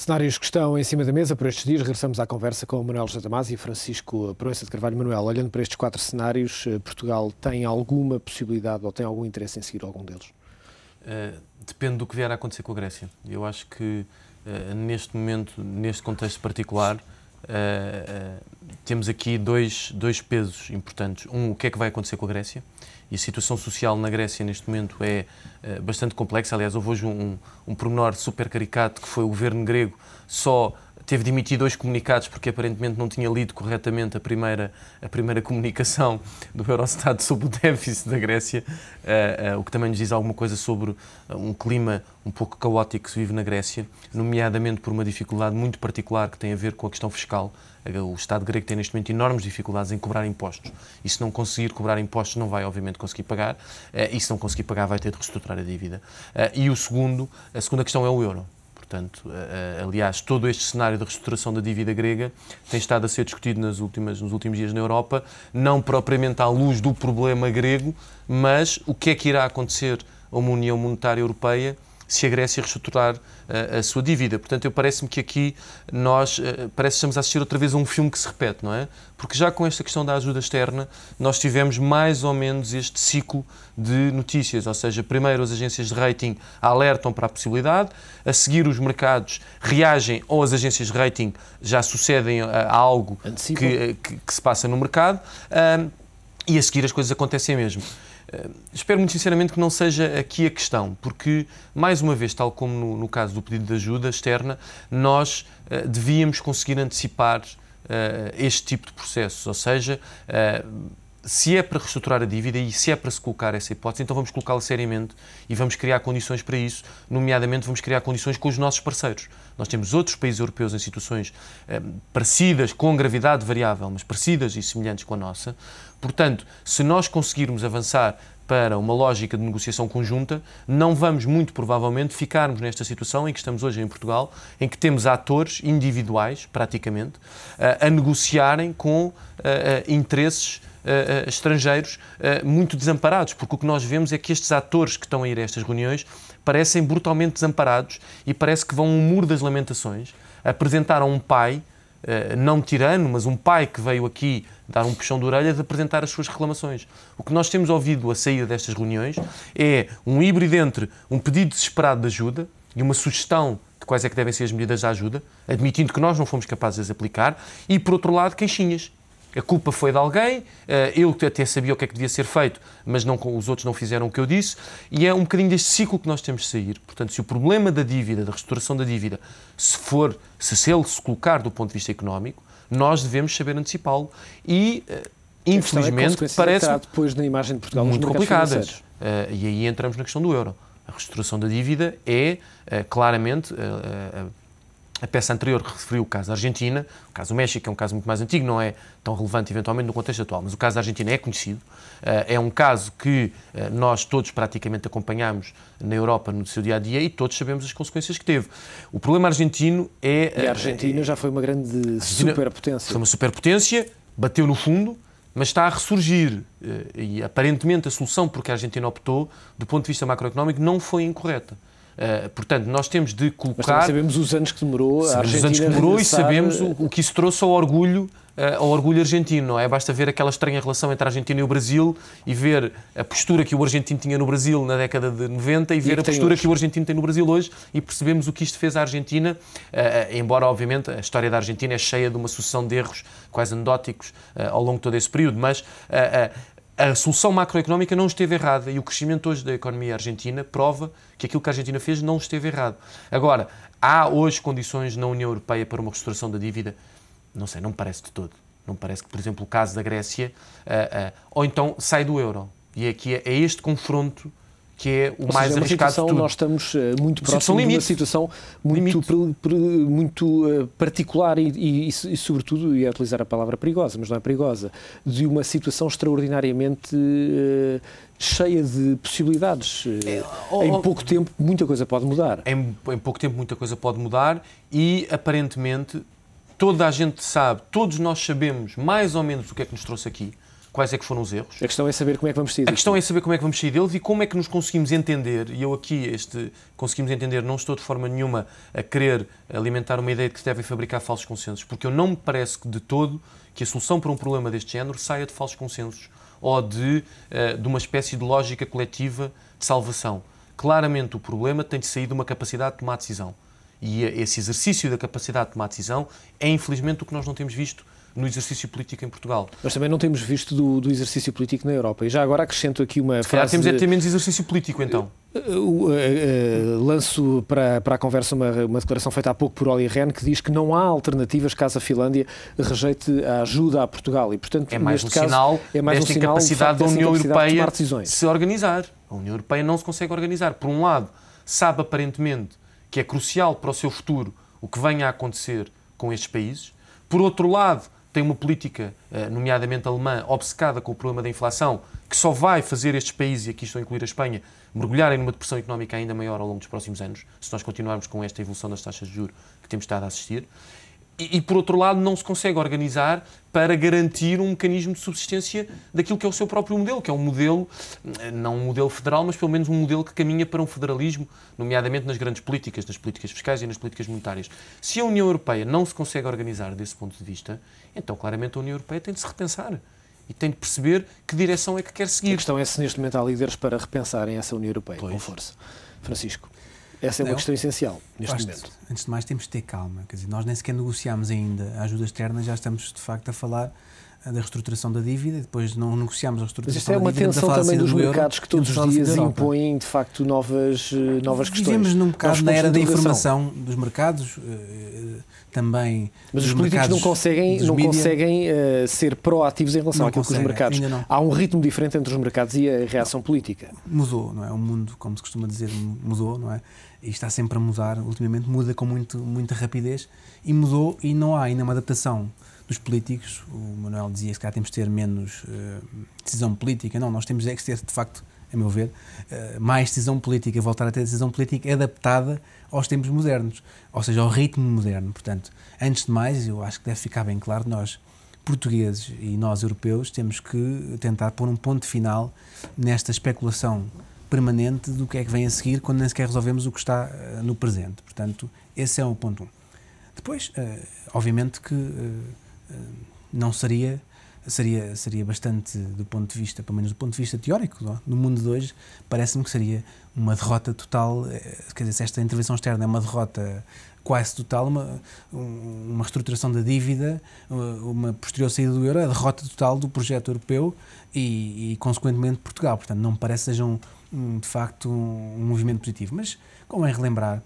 Cenários que estão em cima da mesa por estes dias. Regressamos à conversa com o Manuel José Damasio e Francisco Proença de Carvalho. Manuel, olhando para estes 4 cenários, Portugal tem alguma possibilidade ou tem algum interesse em seguir algum deles? Depende do que vier a acontecer com a Grécia. Eu acho que neste momento, neste contexto particular, temos aqui dois pesos importantes. O que é que vai acontecer com a Grécia? E a situação social na Grécia neste momento é bastante complexa. Aliás, houve hoje um pormenor super caricato, que foi o governo grego só teve de emitir 2 comunicados porque aparentemente não tinha lido corretamente a primeira comunicação do Eurostat sobre o déficit da Grécia, o que também nos diz alguma coisa sobre um clima um pouco caótico que se vive na Grécia, nomeadamente por uma dificuldade muito particular que tem a ver com a questão fiscal. O Estado grego tem neste momento enormes dificuldades em cobrar impostos, e se não conseguir cobrar impostos não vai obviamente conseguir pagar, e se não conseguir pagar vai ter de reestruturar a dívida. E a segunda questão é o euro. Portanto, aliás, todo este cenário de reestruturação da dívida grega tem estado a ser discutido nos últimos dias na Europa, não propriamente à luz do problema grego, mas o que é que irá acontecer a uma União Monetária Europeia se a Grécia reestruturar a sua dívida. Portanto, parece-me que aqui parece que estamos a assistir outra vez a um filme que se repete, não é? Porque já com esta questão da ajuda externa, nós tivemos mais ou menos este ciclo de notícias, ou seja, primeiro as agências de rating alertam para a possibilidade, a seguir os mercados reagem, ou as agências de rating já sucedem a algo que se passa no mercado, e a seguir as coisas acontecem mesmo. Espero muito sinceramente que não seja aqui a questão, porque, mais uma vez, tal como no caso do pedido de ajuda externa, nós devíamos conseguir antecipar este tipo de processos, ou seja, se é para reestruturar a dívida e se é para se colocar essa hipótese, então vamos colocá-la seriamente e vamos criar condições para isso, nomeadamente vamos criar condições com os nossos parceiros. Nós temos outros países europeus em situações parecidas, com gravidade variável, mas parecidas e semelhantes com a nossa. Portanto, se nós conseguirmos avançar para uma lógica de negociação conjunta, não vamos muito provavelmente ficarmos nesta situação em que estamos hoje em Portugal, em que temos atores individuais, praticamente, a negociarem com interesses estrangeiros muito desamparados, porque o que nós vemos é que estes atores que estão a ir a estas reuniões parecem brutalmente desamparados e parece que vão um muro das lamentações, apresentar a um pai, não tirano, mas um pai que veio aqui dar um puxão de orelha de apresentar as suas reclamações. O que nós temos ouvido a saída destas reuniões é um híbrido entre um pedido desesperado de ajuda e uma sugestão de quais é que devem ser as medidas de ajuda, admitindo que nós não fomos capazes de as aplicar, e, por outro lado, queixinhas. A culpa foi de alguém, eu até sabia o que é que devia ser feito, mas os outros não fizeram o que eu disse, e é um bocadinho deste ciclo que nós temos de sair. Portanto, se o problema da dívida, da restauração da dívida, se ele se colocar do ponto de vista económico, nós devemos saber antecipá-lo e, infelizmente, parece depois na imagem de Portugal muito complicadas. E aí entramos na questão do euro. A restauração da dívida é claramente a peça anterior que referiu o caso da Argentina. O caso do México é um caso muito mais antigo, não é tão relevante eventualmente no contexto atual, mas o caso da Argentina é conhecido, é um caso que nós todos praticamente acompanhamos na Europa no seu dia-a-dia e todos sabemos as consequências que teve. O problema argentino é... E a Argentina já foi uma grande superpotência. Foi uma superpotência, bateu no fundo, mas está a ressurgir e aparentemente a solução porque a Argentina optou, do ponto de vista macroeconómico, não foi incorreta. Portanto, nós temos de colocar... Mas também sabemos os anos que demorou a Argentina os anos que demorou e sabemos o que isso trouxe ao orgulho argentino, não é? Basta ver aquela estranha relação entre a Argentina e o Brasil e ver a postura que o argentino tinha no Brasil na década de 90 e ver a postura que o argentino tem no Brasil hoje e percebemos o que isto fez à Argentina, embora, obviamente, a história da Argentina é cheia de uma sucessão de erros quase anedóticos ao longo de todo esse período, mas... A solução macroeconómica não esteve errada e o crescimento hoje da economia argentina prova que aquilo que a Argentina fez não esteve errado. Agora, há hoje condições na União Europeia para uma restauração da dívida? Não sei, não me parece de todo. Não me parece que, por exemplo, o caso da Grécia, ou então sai do euro. E aqui é este confronto que é o mais arriscado de tudo. Nós estamos muito próximos de uma situação muito particular e, sobretudo, ia utilizar a palavra perigosa, mas não é perigosa, de uma situação extraordinariamente cheia de possibilidades. Em pouco tempo, muita coisa pode mudar. Em pouco tempo, muita coisa pode mudar e, aparentemente, toda a gente sabe, todos nós sabemos mais ou menos o que é que nos trouxe aqui. quais é que foram os erros. A questão é saber como é que vamos sair deles. A questão é saber como é que vamos sair deles e como é que nos conseguimos entender, e eu aqui, conseguimos entender, não estou de forma nenhuma a querer alimentar uma ideia de que se devem fabricar falsos consensos, porque eu não me parece de todo que a solução para um problema deste género saia de falsos consensos ou de uma espécie de lógica coletiva de salvação. Claramente o problema tem de sair de uma capacidade de tomar decisão. E esse exercício da capacidade de tomar decisão é, infelizmente, o que nós não temos visto no exercício político em Portugal. Mas também não temos visto do exercício político na Europa. E já agora acrescento aqui uma frase... Temos é ter menos exercício político, então. Lanço para a conversa uma declaração feita há pouco por Olli Rehn, que diz que não há alternativas caso a Finlândia rejeite a ajuda a Portugal. E, portanto, é mais neste um sinal desta incapacidade da União Europeia de se organizar. A União Europeia não se consegue organizar. Por um lado, sabe aparentemente que é crucial para o seu futuro o que venha a acontecer com estes países. Por outro lado, tem uma política, nomeadamente alemã, obcecada com o problema da inflação, que só vai fazer estes países, e aqui estou a incluir a Espanha, mergulharem numa depressão económica ainda maior ao longo dos próximos anos, se nós continuarmos com esta evolução das taxas de juros que temos estado a assistir. E, por outro lado, não se consegue organizar para garantir um mecanismo de subsistência daquilo que é o seu próprio modelo, que é um modelo, não um modelo federal, mas pelo menos um modelo que caminha para um federalismo, nomeadamente nas grandes políticas, nas políticas fiscais e nas políticas monetárias. Se a União Europeia não se consegue organizar desse ponto de vista, então claramente a União Europeia tem de se repensar e tem de perceber que direção é que quer seguir. A questão é se neste momento há líderes para repensarem essa União Europeia, com força. Francisco. Essa é uma questão essencial neste momento. Antes de mais, temos de ter calma. Quer dizer, nós nem sequer negociámos ainda a ajuda externa, já estamos, de facto, a falar da reestruturação da dívida, depois não negociámos a reestruturação da dívida. Mas isto é uma tensão também dos mercados que todos os dias impõem, de facto, novas questões. Vivemos num bocado na era da informação dos mercados, também... Mas os políticos não conseguem ser proativos em relação àquilo que os mercados... Há um ritmo diferente entre os mercados e a reação política. Mudou, não é? O mundo, como se costuma dizer, mudou, não é? E está sempre a mudar, ultimamente muda com muita rapidez, e mudou, e não há ainda uma adaptação dos políticos. O Manuel dizia que se calhar temos de ter menos decisão política. Não, nós temos é que ter, de facto, a meu ver, mais decisão política, voltar a ter decisão política adaptada aos tempos modernos, ou seja, ao ritmo moderno. Portanto, antes de mais, eu acho que deve ficar bem claro, nós, portugueses e nós, europeus, temos que tentar pôr um ponto final nesta especulação permanente do que é que vem a seguir, quando nem sequer resolvemos o que está no presente. Portanto, esse é o ponto 1. Depois, obviamente que não seria bastante, do ponto de vista, pelo menos do ponto de vista teórico, não? No mundo de hoje, parece-me que seria uma derrota total. Quer dizer, se esta intervenção externa é uma derrota quase total, uma reestruturação da dívida, uma posterior saída do euro, a derrota total do projeto europeu e consequentemente, Portugal. Portanto, não me parece que seja de facto um movimento positivo. Mas, convém relembrar